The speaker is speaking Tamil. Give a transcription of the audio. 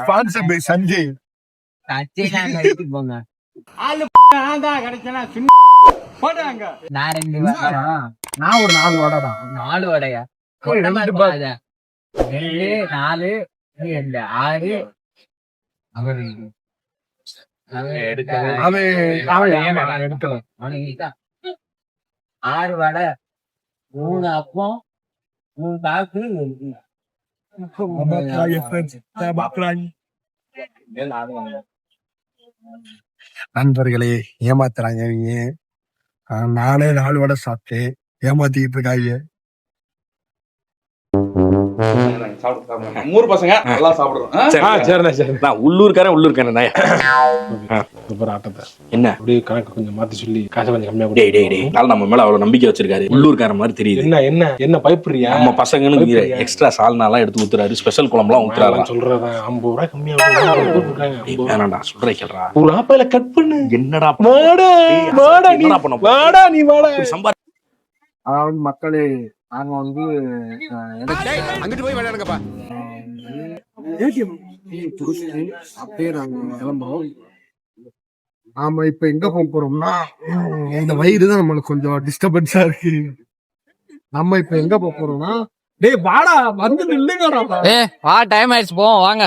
Sponsor by Sanjay. போங்க நான் 2 நான் ஒரு 4 வடை தான். 4 வடையா? 4 4 6 6 வடை 3 அப்பம் 3 பாக்கு நண்பர்களே ஏமாத்துறாங்க இவங்க. நானே 4 வடை சாப்பிட்டேன், ஏமாத்திட்டு இருக்காங்க. ஊர் பசங்க நல்லா சாப்பிடுறோம். உள்ளூர்காரன் ஆட்டத்தை என்ன அப்படியே கணக்கு கொஞ்சம் மாத்தி சொல்லி காசை கொஞ்சம் கம்மியா நம்ம மேல அவ்வளவு நம்பிக்கை வச்சிருக்காரு. உள்ளூர்கார மாதிரி தெரியுது. என்ன என்ன என்ன பயப்படுறியா? நம்ம பசங்கன்னு எக்ஸ்ட்ரா சால்னாலாம் எடுத்து ஊத்துறாரு, ஸ்பெஷல் குழம்புலாம் ஊத்துறாரு. சொல்றேன் 50 ரூபாய் கம்மியா வேணாண்டா, சொல்றேன் கேள்றா. ஒரு ஆப்பையில கட் பண்ணு. என்னடா வாடா நீ வாடா. அதாவது மக்களே, நாங்க வந்து அங்கிட்டு போய் விளையாடுங்கப்பா. அப்படியே நாங்க கிளம்புறோம். நாம இப்ப எங்க போறோம்னா, இந்த வயிறு தான் நம்மளுக்கு கொஞ்சம் டிஸ்டர்பன்ஸா இருக்கு. நம்ம இப்ப எங்க போறோம்னா, டேய் வாடா வந்து நில்லுங்கடா. டைம் ஆயிடுச்சு, போவோம் வாங்க.